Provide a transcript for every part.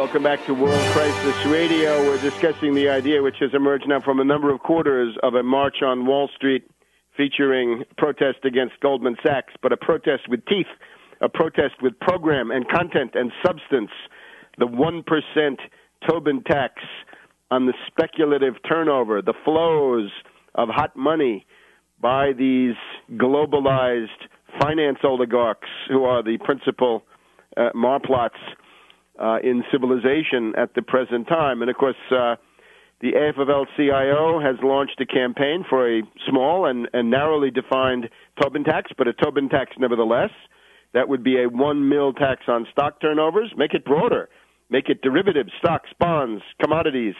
Welcome back to World Crisis Radio. We're discussing the idea, which has emerged now from a number of quarters, of a march on Wall Street featuring protest against Goldman Sachs, but a protest with teeth, a protest with program and content and substance, the 1% Tobin tax on the speculative turnover, the flows of hot money by these globalized finance oligarchs who are the principal marplots in civilization at the present time. And, of course, the AFL-CIO has launched a campaign for a small and narrowly defined Tobin tax, but a Tobin tax nevertheless. That would be a 1 mil tax on stock turnovers. Make it broader. Make it derivatives, stocks, bonds, commodities,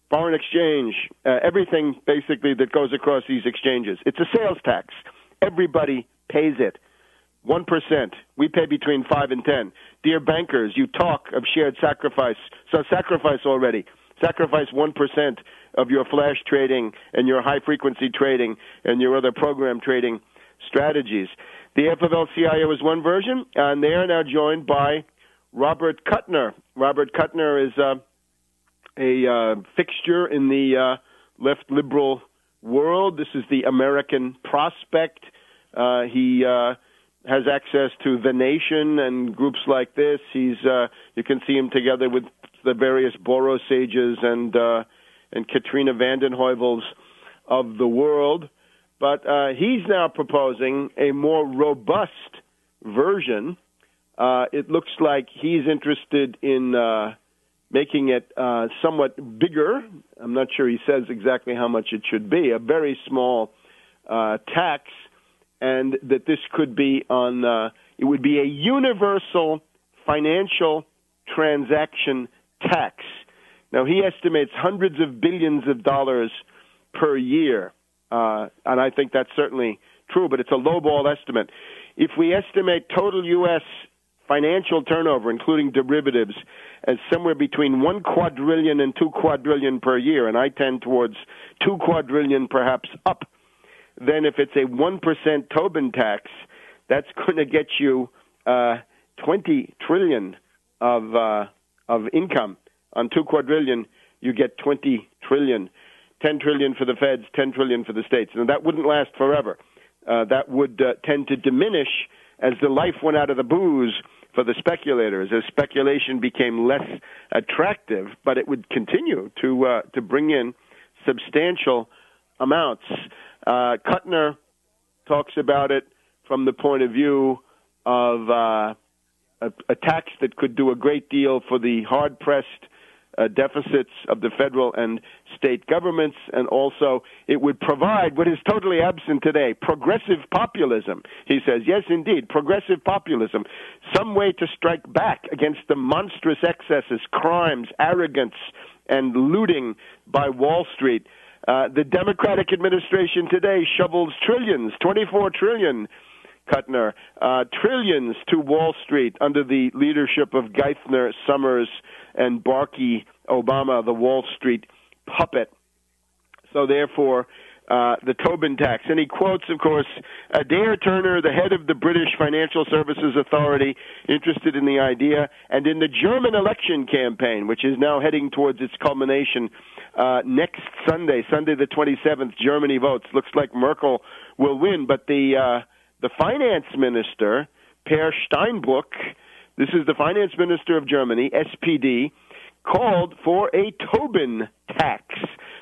foreign exchange, everything basically that goes across these exchanges. It's a sales tax. Everybody pays it. 1%. We pay between 5 and 10. Dear bankers, you talk of shared sacrifice. So sacrifice already. Sacrifice 1% of your flash trading and your high-frequency trading and your other program trading strategies. The FFL-CIO is one version, and they are now joined by Robert Kuttner. Robert Kuttner is a fixture in the left liberal world. This is the American Prospect. He has access to The Nation and groups like this. He's you can see him together with the various Boros sages and Katrina vanden Heuvel's of the world. But he's now proposing a more robust version. It looks like he's interested in making it somewhat bigger. I'm not sure he says exactly how much it should be, a very small tax, and that this could be on, it would be a universal financial transaction tax. Now, he estimates hundreds of billions of dollars per year, and I think that's certainly true, but it's a lowball estimate. If we estimate total U.S. financial turnover, including derivatives, as somewhere between 1 quadrillion and 2 quadrillion per year, and I tend towards 2 quadrillion perhaps up, then if it's a 1% Tobin tax, that's going to get you 20 trillion of income. On 2 quadrillion, you get 20 trillion. 10 trillion for the feds, 10 trillion for the states. And that wouldn't last forever. That would tend to diminish as the life went out of the booze for the speculators, as speculation became less attractive, but it would continue to bring in substantial amounts. Kuttner talks about it from the point of view of a tax that could do a great deal for the hard-pressed deficits of the federal and state governments, and also it would provide what is totally absent today, progressive populism. He says, yes, indeed, progressive populism, some way to strike back against the monstrous excesses, crimes, arrogance, and looting by Wall Street. The Democratic administration today shovels trillions, 24 trillion, Kuttner, trillions to Wall Street under the leadership of Geithner, Summers, and Barkey Obama, the Wall Street puppet. So therefore, the Tobin tax. And he quotes, of course, Adair Turner, the head of the British Financial Services Authority, interested in the idea, and in the German election campaign, which is now heading towards its culmination next Sunday, Sunday the 27th, Germany votes. Looks like Merkel will win, but the finance minister, Per Steinbrück, this is the finance minister of Germany, SPD, called for a Tobin tax.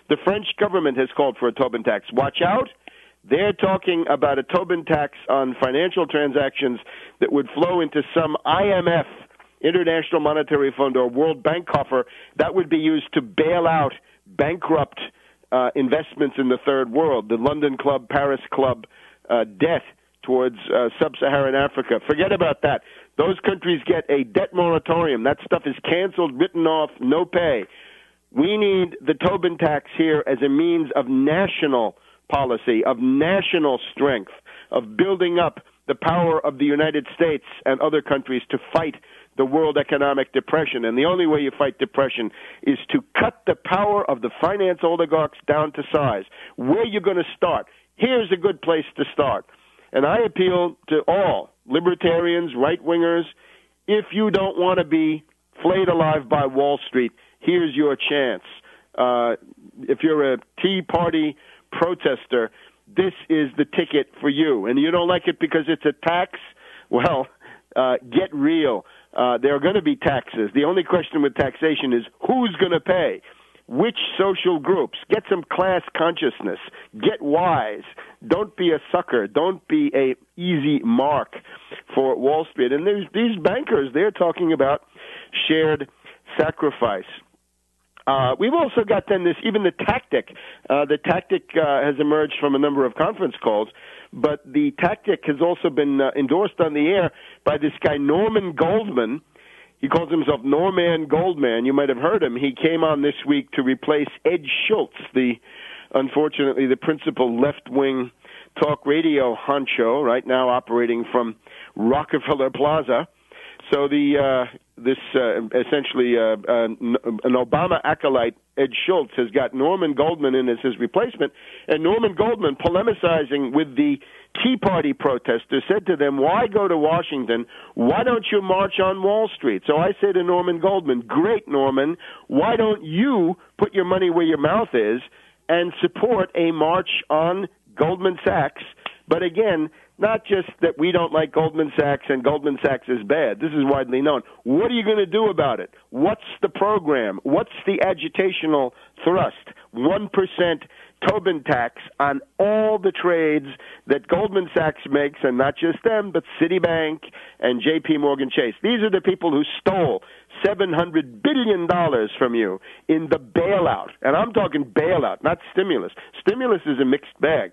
The French government has called for a Tobin tax. Watch out. They're talking about a Tobin tax on financial transactions that would flow into some IMF, International Monetary Fund, or World Bank coffer. That would be used to bail out bankrupt investments in the third world, the London Club, Paris Club debt towards sub-Saharan Africa. Forget about that. Those countries get a debt moratorium. That stuff is canceled, written off, no pay. We need the Tobin tax here as a means of national policy, of national strength, of building up the power of the United States and other countries to fight the world economic depression. And the only way you fight depression is to cut the power of the finance oligarchs down to size. Where are you going to start? Here's a good place to start. And I appeal to all libertarians, right-wingers, if you don't want to be flayed alive by Wall Street. Here's your chance. If you're a Tea Party protester, this is the ticket for you. And you don't like it because it's a tax? Well, get real. There are going to be taxes. The only question with taxation is who's going to pay? Which social groups? Get some class consciousness. Get wise. Don't be a sucker. Don't be a easy mark for Wall Street. And there's these bankers, they're talking about shared sacrifice. We've also got then this, even the tactic. The tactic has emerged from a number of conference calls, but the tactic has also been endorsed on the air by this guy, Norman Goldman. He calls himself Norman Goldman. You might have heard him. He came on this week to replace Ed Schultz, unfortunately, the principal left-wing talk radio honcho, right now operating from Rockefeller Plaza. So essentially an Obama acolyte, Ed Schultz, has got Norman Goldman in as his replacement, and Norman Goldman, polemicizing with the Tea Party protesters, said to them, why go to Washington? Why don't you march on Wall Street? So I say to Norman Goldman, great, Norman, why don't you put your money where your mouth is and support a march on Goldman Sachs? But again, not just that we don't like Goldman Sachs and Goldman Sachs is bad. This is widely known. What are you going to do about it? What's the program? What's the agitational thrust? 1% Tobin tax on all the trades that Goldman Sachs makes, and not just them, but Citibank and J.P. Morgan Chase. These are the people who stole $700 billion from you in the bailout. And I'm talking bailout, not stimulus. Stimulus is a mixed bag.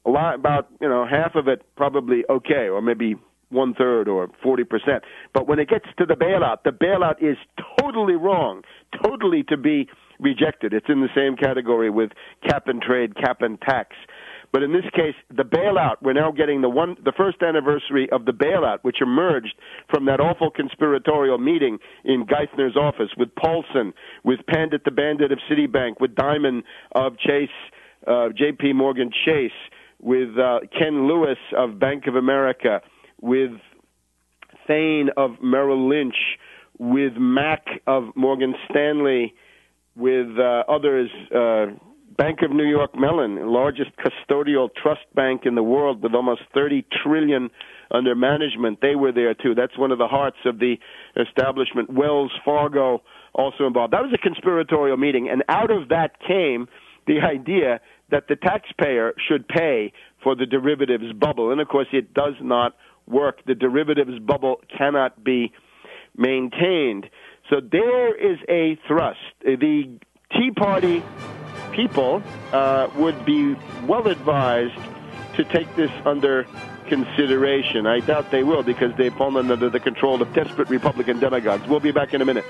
A lot, about half of it probably okay, or maybe 1/3 or 40%. But when it gets to the bailout is totally wrong, totally to be rejected. It's in the same category with cap and trade, cap and tax. But in this case, the bailout, we're now getting the first anniversary of the bailout, which emerged from that awful conspiratorial meeting in Geithner's office with Paulson, with Pandit the Bandit of Citibank, with Diamond of Chase, J.P. Morgan Chase, with Ken Lewis of Bank of America, with Thane of Merrill Lynch, with Mack of Morgan Stanley, with others, Bank of New York Mellon, largest custodial trust bank in the world with almost $30 trillion under management. They were there, too. That's one of the hearts of the establishment. Wells Fargo also involved. That was a conspiratorial meeting, and out of that came the idea that the taxpayer should pay for the derivatives bubble. And, of course, it does not work. The derivatives bubble cannot be maintained. So there is a thrust. The Tea Party people would be well advised to take this under consideration. I doubt they will because they've fallen under the control of desperate Republican demagogues. We'll be back in a minute.